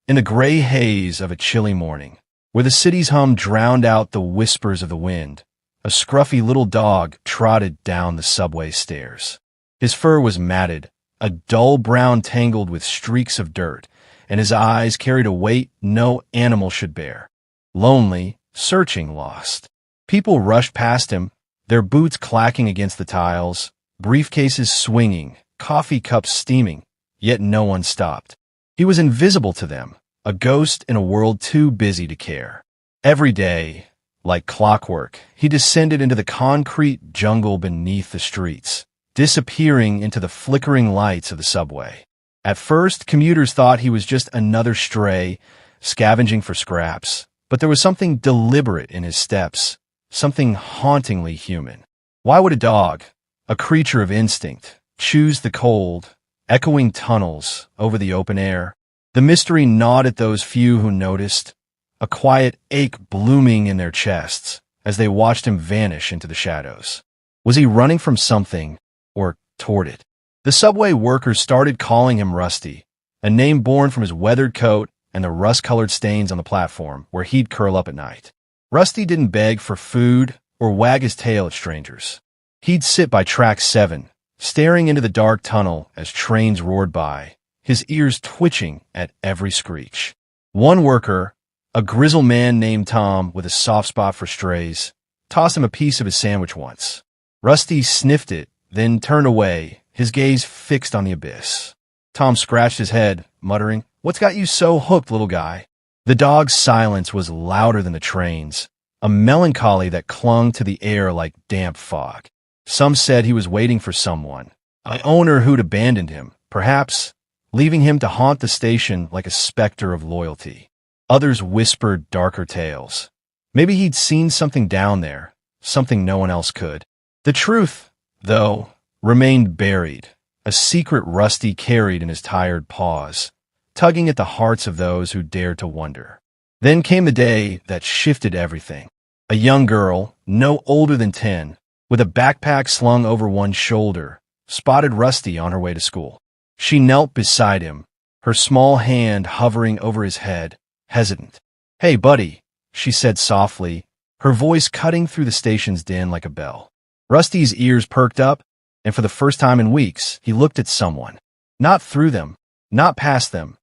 In the gray haze of a chilly morning, where the city's hum drowned out the whispers of the wind, a scruffy little dog trotted down the subway stairs. His fur was matted, a dull brown tangled with streaks of dirt, and his eyes carried a weight no animal should bear. Lonely, searching, lost. People rushed past him, their boots clacking against the tiles, briefcases swinging, coffee cups steaming, yet no one stopped. He was invisible to them, a ghost in a world too busy to care. Every day, like clockwork, he descended into the concrete jungle beneath the streets, disappearing into the flickering lights of the subway. At first, commuters thought he was just another stray, scavenging for scraps, but there was something deliberate in his steps, something hauntingly human. Why would a dog, a creature of instinct, choose the cold, echoing tunnels over the open air? The mystery gnawed at those few who noticed, a quiet ache blooming in their chests as they watched him vanish into the shadows. Was he running from something, or toward it? The subway workers started calling him Rusty, a name born from his weathered coat and the rust-colored stains on the platform where he'd curl up at night. Rusty didn't beg for food or wag his tail at strangers. He'd sit by track 7, staring into the dark tunnel as trains roared by, his ears twitching at every screech. One worker, a grizzled man named Tom with a soft spot for strays, tossed him a piece of his sandwich once. Rusty sniffed it, then turned away, his gaze fixed on the abyss. Tom scratched his head, muttering, "What's got you so hooked, little guy?" The dog's silence was louder than the train's, a melancholy that clung to the air like damp fog. Some said he was waiting for someone, an owner who'd abandoned him, perhaps, leaving him to haunt the station like a specter of loyalty. Others whispered darker tales. Maybe he'd seen something down there, something no one else could. The truth, though, remained buried, a secret Rusty carried in his tired paws, tugging at the hearts of those who dared to wonder. Then came the day that shifted everything. A young girl, no older than 10, with a backpack slung over one shoulder, spotted Rusty on her way to school. She knelt beside him, her small hand hovering over his head, hesitant. "Hey, buddy," she said softly, her voice cutting through the station's din like a bell. Rusty's ears perked up, and for the first time in weeks, he looked at someone. Not through them, not past them,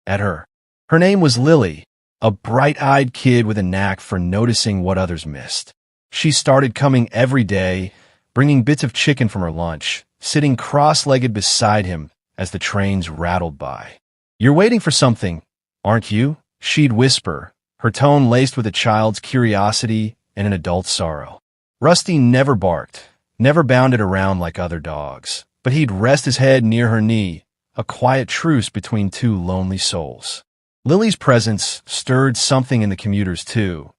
at her. Her name was Lily, a bright-eyed kid with a knack for noticing what others missed. She started coming every day, bringing bits of chicken from her lunch, sitting cross-legged beside him as the trains rattled by. "You're waiting for something, aren't you?" she'd whisper, her tone laced with a child's curiosity and an adult's sorrow. Rusty never barked, never bounded around like other dogs, but he'd rest his head near her knee, a quiet truce between two lonely souls. Lily's presence stirred something in the commuters, too.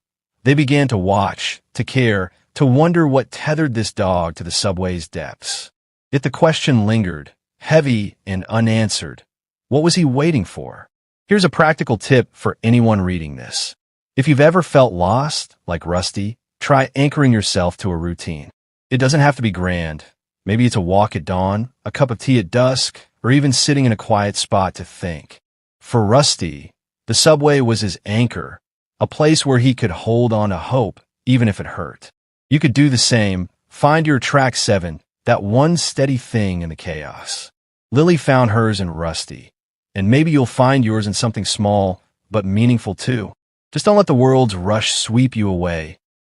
They began to watch, to care, to wonder what tethered this dog to the subway's depths. Yet the question lingered, heavy and unanswered. What was he waiting for? Here's a practical tip for anyone reading this. If you've ever felt lost, like Rusty, try anchoring yourself to a routine. It doesn't have to be grand. Maybe it's a walk at dawn, a cup of tea at dusk, or even sitting in a quiet spot to think. For Rusty, the subway was his anchor, a place where he could hold on to hope, even if it hurt. You could do the same. Find your track 7, that one steady thing in the chaos. Lily found hers in Rusty, and maybe you'll find yours in something small, but meaningful too. Just don't let the world's rush sweep you away.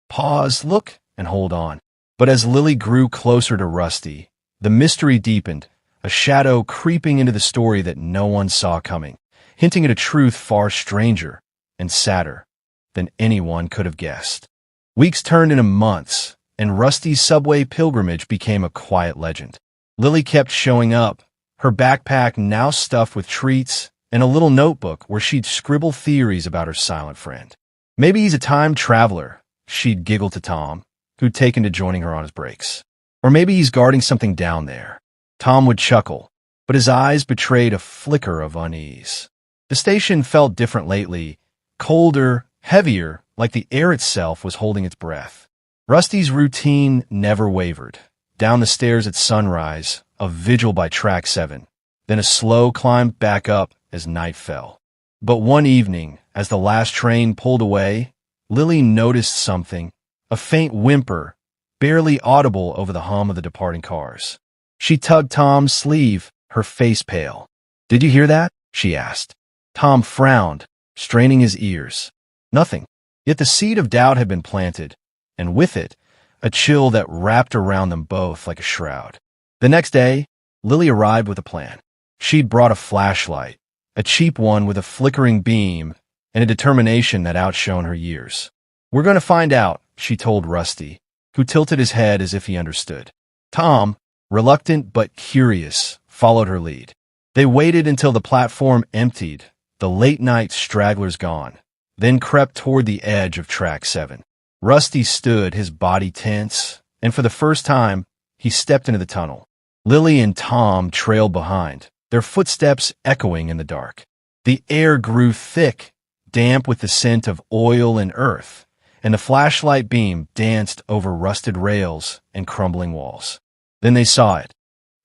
Pause, look, and hold on. But as Lily grew closer to Rusty, the mystery deepened, a shadow creeping into the story that no one saw coming, hinting at a truth far stranger and sadder than anyone could have guessed. Weeks turned into months, and Rusty's subway pilgrimage became a quiet legend. Lily kept showing up, her backpack now stuffed with treats and a little notebook where she'd scribble theories about her silent friend. "Maybe he's a time traveler," she'd giggle to Tom, who'd taken to joining her on his breaks. "Or maybe he's guarding something down there." Tom would chuckle, but his eyes betrayed a flicker of unease. The station felt different lately, colder, heavier, like the air itself was holding its breath. Rusty's routine never wavered. Down the stairs at sunrise, a vigil by track 7, then a slow climb back up as night fell. But one evening, as the last train pulled away, Lily noticed something, a faint whimper, barely audible over the hum of the departing cars. She tugged Tom's sleeve, her face pale. "Did you hear that?" she asked. Tom frowned, straining his ears. Nothing. Yet the seed of doubt had been planted, and with it, a chill that wrapped around them both like a shroud. The next day, Lily arrived with a plan. She'd brought a flashlight, a cheap one with a flickering beam and a determination that outshone her years. "We're going to find out," she told Rusty, who tilted his head as if he understood. Tom, reluctant but curious, followed her lead. They waited until the platform emptied, the late-night stragglers gone, then crept toward the edge of Track 7. Rusty stood, his body tense, and for the first time, he stepped into the tunnel. Lily and Tom trailed behind, their footsteps echoing in the dark. The air grew thick, damp with the scent of oil and earth, and the flashlight beam danced over rusted rails and crumbling walls. Then they saw it,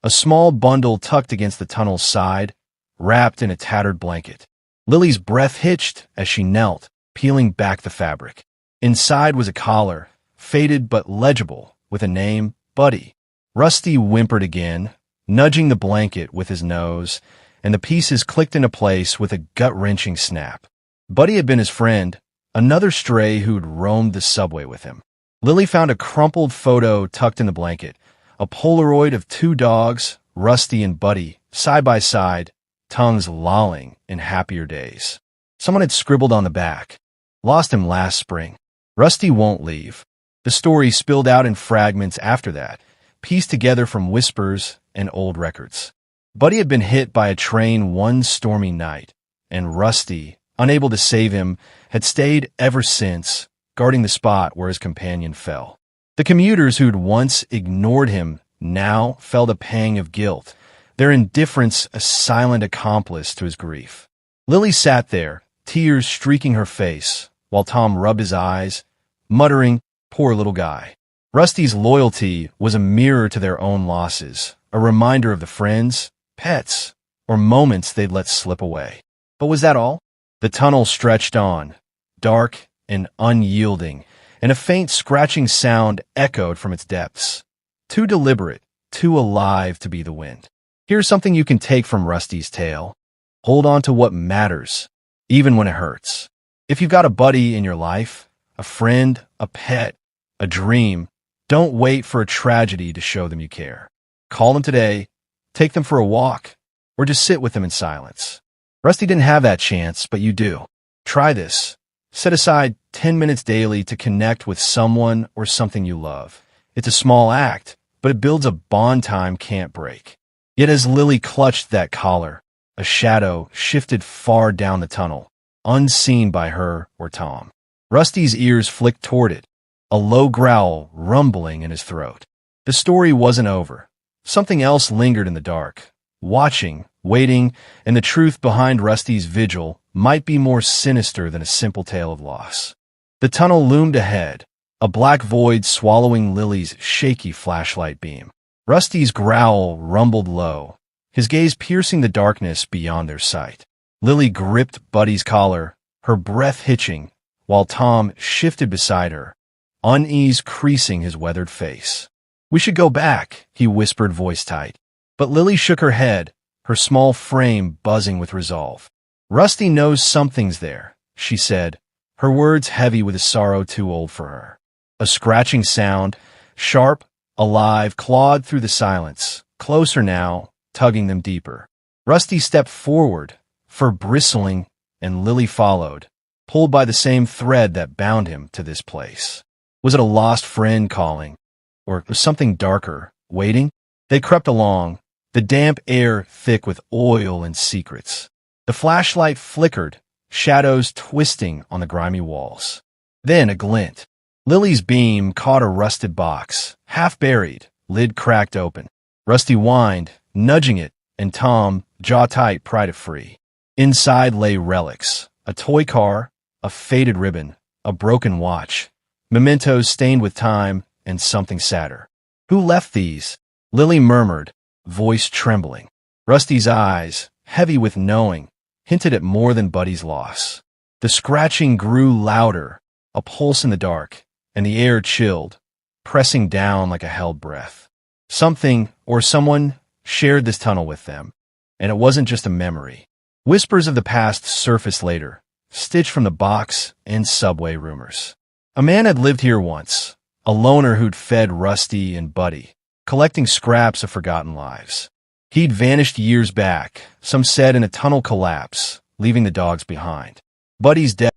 a small bundle tucked against the tunnel's side, wrapped in a tattered blanket. Lily's breath hitched as she knelt, peeling back the fabric. Inside was a collar, faded but legible, with a name, Buddy. Rusty whimpered again, nudging the blanket with his nose, and the pieces clicked into place with a gut-wrenching snap. Buddy had been his friend, another stray who'd roamed the subway with him. Lily found a crumpled photo tucked in the blanket, a Polaroid of two dogs, Rusty and Buddy, side by side, tongues lolling in happier days. Someone had scribbled on the back, "Lost him last spring. Rusty won't leave." The story spilled out in fragments after that, pieced together from whispers and old records. Buddy had been hit by a train one stormy night, and Rusty, unable to save him, had stayed ever since, guarding the spot where his companion fell. The commuters who'd once ignored him now felt a pang of guilt, their indifference a silent accomplice to his grief. Lily sat there, tears streaking her face, while Tom rubbed his eyes, muttering, "Poor little guy." Rusty's loyalty was a mirror to their own losses, a reminder of the friends, pets, or moments they'd let slip away. But was that all? The tunnel stretched on, dark and unyielding, and a faint scratching sound echoed from its depths. Too deliberate, too alive to be the wind. Here's something you can take from Rusty's tale. Hold on to what matters, even when it hurts. If you've got a buddy in your life, a friend, a pet, a dream, don't wait for a tragedy to show them you care. Call them today, take them for a walk, or just sit with them in silence. Rusty didn't have that chance, but you do. Try this. Set aside 10 minutes daily to connect with someone or something you love. It's a small act, but it builds a bond time can't break. Yet as Lily clutched that collar, a shadow shifted far down the tunnel, unseen by her or Tom. Rusty's ears flicked toward it, a low growl rumbling in his throat. The story wasn't over. Something else lingered in the dark, watching, waiting, and the truth behind Rusty's vigil might be more sinister than a simple tale of loss. The tunnel loomed ahead, a black void swallowing Lily's shaky flashlight beam. Rusty's growl rumbled low, his gaze piercing the darkness beyond their sight. Lily gripped Buddy's collar, her breath hitching, while Tom shifted beside her, unease creasing his weathered face. "We should go back," he whispered, voice tight. But Lily shook her head, her small frame buzzing with resolve. "Rusty knows something's there," she said, her words heavy with a sorrow too old for her. A scratching sound, sharp, alive, clawed through the silence, closer now, tugging them deeper. Rusty stepped forward, fur bristling, and Lily followed, pulled by the same thread that bound him to this place. Was it a lost friend calling? Or something darker, waiting? They crept along, the damp air thick with oil and secrets. The flashlight flickered, shadows twisting on the grimy walls. Then a glint. Lily's beam caught a rusted box, half buried, lid cracked open. Rusty whined, nudging it, and Tom, jaw tight, pried it free. Inside lay relics, a toy car, a faded ribbon, a broken watch, mementos stained with time, and something sadder. "Who left these?" Lily murmured, voice trembling. Rusty's eyes, heavy with knowing, hinted at more than Buddy's loss. The scratching grew louder, a pulse in the dark, and the air chilled, pressing down like a held breath. Something, or someone, shared this tunnel with them, and it wasn't just a memory. Whispers of the past surfaced later, stitched from the box and subway rumors. A man had lived here once, a loner who'd fed Rusty and Buddy, collecting scraps of forgotten lives. He'd vanished years back, some said in a tunnel collapse, leaving the dogs behind. Buddy's death